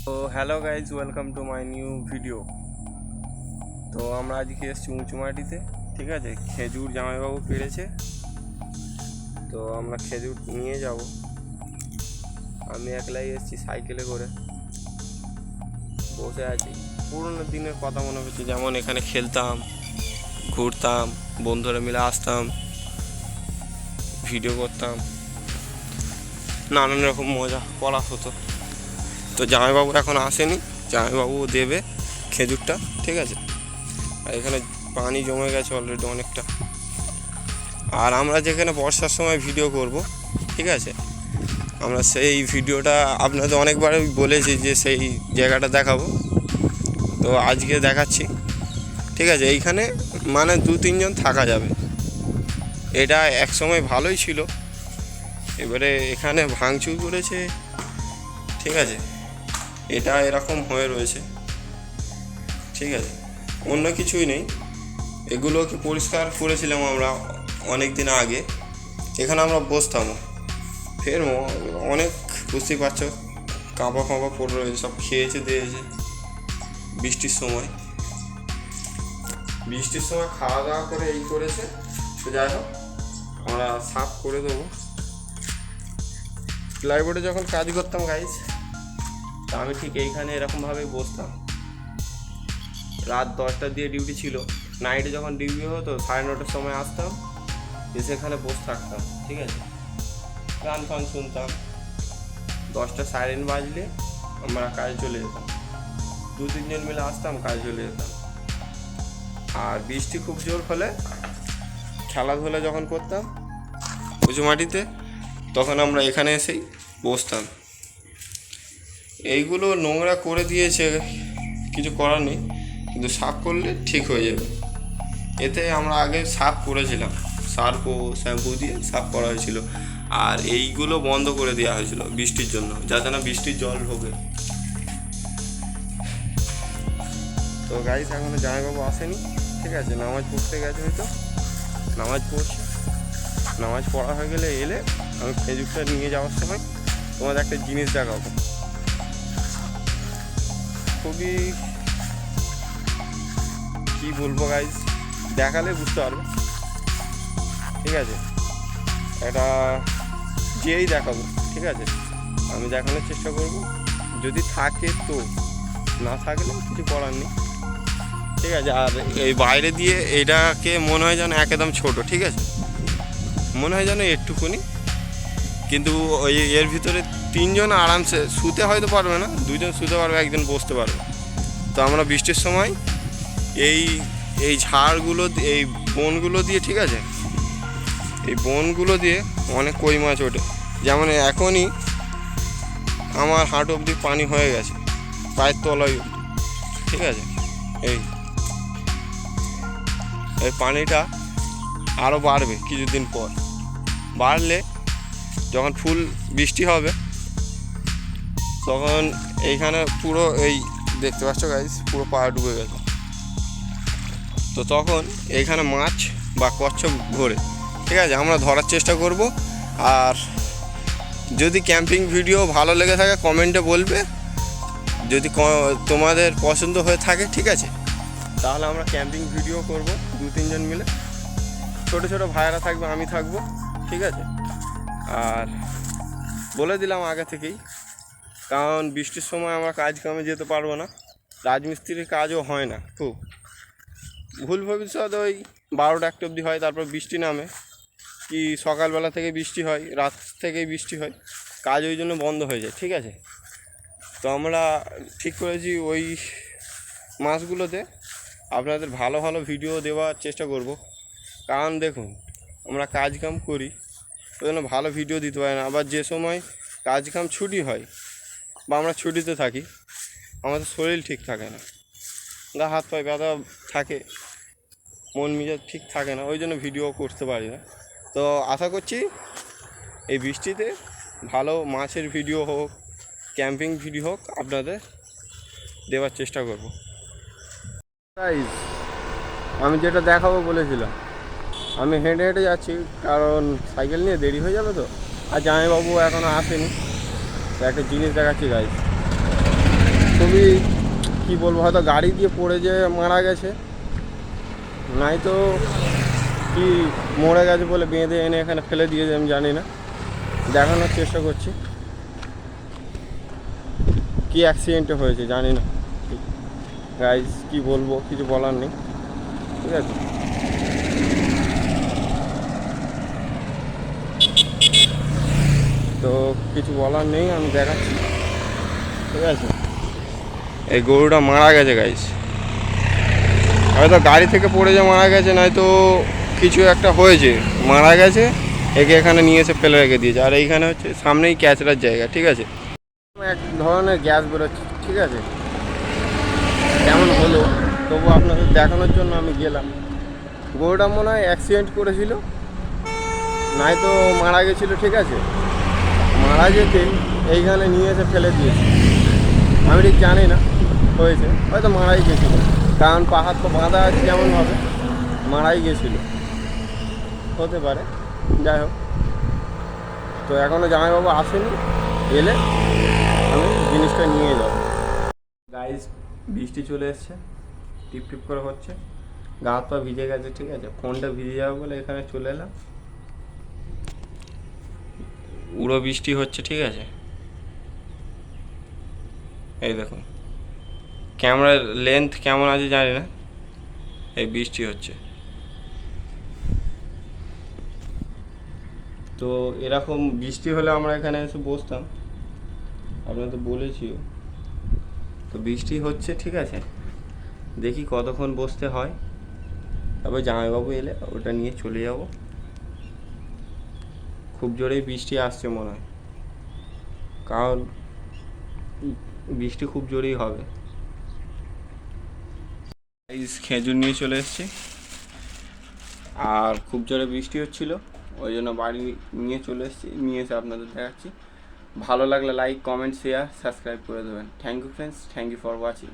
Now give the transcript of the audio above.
তো hello guys, welcome to my new video. তো আমরা আজকে এসেছি উঁচুমাটিতে, ঠিক আছে। খেজুর জামাইবাবু পেড়েছে, তো আমরা খেজুর নিয়ে যাব। আমি একলাই এসেছি সাইকেলে করে, বসে আছি। পুরোনো দিনের কথা মনে হচ্ছে, যেমন এখানে খেলতাম, ঘুরতাম, বন্ধুরা মিলে আসতাম, ভিডিও করতাম, নানান রকম মজা করা হতো। তো জামাইবাবু এখন আসেনি, জামাইবাবু দেবে খেজুরটা, ঠিক আছে। আর এখানে পানি জমে গেছে অলরেডি অনেকটা। আর আমরা যেখানে বর্ষার সময় ভিডিও করব, ঠিক আছে, আমরা সেই ভিডিওটা আপনাদের অনেকবার বলেছি যে সেই জায়গাটা দেখাবো, তো আজকে দেখাচ্ছি, ঠিক আছে। এইখানে মানে 2-3 জন থাকা যাবে। এটা এক সময় ভালোই ছিল, এবারে এখানে ভাঙচুর করেছে, ঠিক আছে। এটা এরকম হয়ে রয়েছে, ঠিক আছে, অন্য কিছুই নেই। এগুলোকে পরিষ্কার করেছিলাম আমরা অনেক দিন আগে। এখানে আমরা বসতাম, ফের অনেক, বুঝতেই পারছো, কাঁপা ফাঁপা পড়ে রয়েছে, সব খেয়েছে দিয়েছে বৃষ্টির সময়। বৃষ্টির সময় খাওয়া দাওয়া করে এই করেছে। তো যাই হোক, আমরা সাফ করে দেবো। প্লাইবোর্ডে যখন কাজ করতাম গাইজ, তা আমি ঠিক এইখানে এরকমভাবেই বসতাম। রাত 10টা দিয়ে ডিউটি ছিল, নাইটে যখন ডিউটি হতো 9:30টার সময় আসতাম, এসে এখানে বসে থাকতাম, ঠিক আছে। গান ফান শুনতাম, 10টা সাইরেন বাজলে আমরা কাজে চলে যেতাম। 2-3 জন মিলে আসতাম, কাজে চলে যেতাম। আর বৃষ্টি খুব জোর হলে খেলাধুলা যখন করতাম উঁচু মাটিতে, তখন আমরা এখানে এসেই বসতাম। এইগুলো নোংরা করে দিয়েছে, কিছু করার নেই, কিন্তু সাফ করলে ঠিক হয়ে যাবে। এতে আমরা আগে সাফ করেছিলাম, সার্ফ ও শ্যাম্পু দিয়ে সাফ করা হয়েছিল। আর এইগুলো বন্ধ করে দেওয়া হয়েছিল বৃষ্টির জন্য, যাতে না বৃষ্টির জল ঢোকে। তো গাইস, এখনো জামাইবাবু আসেনি, ঠিক আছে। নামাজ পড়তে গেছে হয়তো, নামাজ পড়ছে। নামাজ পড়া হয়ে গেলে এলে আমি খেজুরটা নিয়ে যাওয়ার সময় তোমাদের একটা জিনিস দেখাবো। খুবই, কি বলবো গাইস, দেখালে বুঝতে পারবে, ঠিক আছে। এটা যেই দেখাবো, ঠিক আছে, আমি দেখানোর চেষ্টা করব। যদি থাকে তো, না থাকলে কিছু করার নেই, ঠিক আছে। আর এই বাইরে দিয়ে এটাকে মনে হয় যেন একদম ছোট, ঠিক আছে, মনে হয় যেন একটুকুনি, কিন্তু ওই এর ভিতরে 3জন আরামসে শুতে হয়তো পারবে না, 2জন শুতে পারবে, 1জন বসতে পারবে। তো আমরা বৃষ্টির সময় এই এই ঝাড়গুলো, এই বনগুলো দিয়ে, ঠিক আছে, এই বনগুলো দিয়ে অনেক কই মাছ ওঠে। যেমন এখনই আমার হাঁটু অবধি পানি হয়ে গেছে, পায়ের তলায়, ঠিক আছে। এই এই পানিটা আরও বাড়বে কিছুদিন পর। বাড়লে যখন ফুল বৃষ্টি হবে, তখন এইখানে পুরো, এই দেখতে পাচ্ছ গাইস, পুরো পা ডুবে গেছে। তো তখন এইখানে মাছ বা কচ্ছপ ঘোরে, ঠিক আছে, আমরা ধরার চেষ্টা করব। আর যদি ক্যাম্পিং ভিডিও ভালো লেগে থাকে কমেন্টে বলবে, যদি তোমাদের পছন্দ হয়ে থাকে, ঠিক আছে, তাহলে আমরা ক্যাম্পিং ভিডিও করব 2-3 জন মিলে। ছোটো ছোটো ভাইয়েরা থাকবে, আমি থাকবো, ঠিক আছে। আর বলে দিলাম আগে থেকেই, কারণ বৃষ্টির সময় আমরা কাজ কামে যেতে পারবো না, রাজমিস্ত্রির কাজও হয় না খুব। ভুল ভবিষ্যৎ ওই 12টা-1টা অবধি হয়, তারপর বৃষ্টি নামে, কি সকালবেলা থেকে বৃষ্টি হয়, রাত থেকেই বৃষ্টি হয়, কাজ ওই জন্য বন্ধ হয়ে যায়, ঠিক আছে। তো আমরা ঠিক করেছি ওই মাসগুলোতে আপনাদের ভালো ভালো ভিডিও দেওয়ার চেষ্টা করব। কারণ দেখুন, আমরা কাজ কাম করি, ওই জন্য ভালো ভিডিও দিতে পারি না। আবার যে সময় কাজ কাম ছুটি হয় বা আমরা ছুটিতে থাকি, আমাদের শরীর ঠিক থাকে না, গা হাত পায়ে ব্যথা থাকে, মন মেজাজ ঠিক থাকে না, ওই জন্য ভিডিও করতে পারি না। তো আশা করছি এই বৃষ্টিতে ভালো মাছের ভিডিও হোক, ক্যাম্পিং ভিডিও হোক, আপনাদের দেওয়ার চেষ্টা করব। আমি যেটা দেখাবো বলেছিলাম, আমি হেঁটে হেঁটে যাচ্ছি, কারণ সাইকেল নিয়ে দেরি হয়ে যাবে তো। আর জামাইবাবু এখনও আসেনি, তো একটা জিনিস দেখাচ্ছি গাইজ। খুবই কী বলবো, হয়তো গাড়ি দিয়ে পড়ে যে মারা গেছে, নাই তো কি মরে গেছে বলে বেঁধে এনে এখানে ফেলে দিয়েছে, আমি জানি না। দেখানোর চেষ্টা করছি কি অ্যাক্সিডেন্টে হয়েছে, জানি না গাইজ, কি বলবো, কিছু বলার নেই, ঠিক আছে। তো কিছু বলার নেই, আমি দেখাচ্ছি, ঠিক আছে। এই গরুটা মারা গেছে গাইজ, হয়তো গাড়ি থেকে পড়ে যে মারা গেছে, নয়তো কিছু একটা হয়েছে, মারা গেছে, একে এখানে নিয়ে এসে ফেলে রেখে দিয়েছে। আর এইখানে হচ্ছে সামনেই ক্যাচড়ার জায়গা, ঠিক আছে। এক ধরনের গ্যাস বেরোচ্ছে, ঠিক আছে। কেমন হলো তবু আপনাদের দেখানোর জন্য আমি গেলাম। গরুটা মনে হয় অ্যাক্সিডেন্ট করেছিল, নাই তো মারা গেছিলো, ঠিক আছে। মারা যেতে এইখানে নিয়ে এসে ফেলে দিয়েছে, আমি ঠিক জানি না হয়েছে, হয়তো মারাই গেছিলো, কারণ পাহাড় তো বাঁধা আছে, যেমনভাবে মারাই গেছিলো, হতে পারে। যাই হোক, তো এখনও জামাইবাবু আসেনি, এলে আমি জিনিসটা নিয়ে যাব। গাইজ, বৃষ্টি চলে এসছে, টিপ টিপ করে হচ্ছে, গা হাত পা ভিজে গেছে, ঠিক আছে। ফোনটা ভিজে যাবে বলে এখানে চলে এলাম, উড়ো বৃষ্টি হচ্ছে, ঠিক আছে। এই দেখুন, ক্যামেরার লেন্থ কেমন আছে জানি না, এই বৃষ্টি হচ্ছে। তো এরকম বৃষ্টি হলে আমরা এখানে এসে বসতাম, আপনাদের তো বলেছিও। তো বৃষ্টি হচ্ছে, ঠিক আছে, দেখি কতক্ষণ বসতে হয়, তারপর জামাইবাবু এলে ওটা নিয়ে চলে যাব। খুব জোরেই বৃষ্টি আসছে মনে হয়, কারণ বৃষ্টি খুব জোরেই হবে। খেজুর নিয়ে চলে এসেছি, আর খুব জোরে বৃষ্টি হচ্ছিল, ওই জন্য বাড়ি নিয়ে চলে এসেছি, নিয়ে এসে আপনাদের দেখাচ্ছি। ভালো লাগলে লাইক, কমেন্ট, শেয়ার, সাবস্ক্রাইব করে দেবেন। Thank you friends, thank you for watching.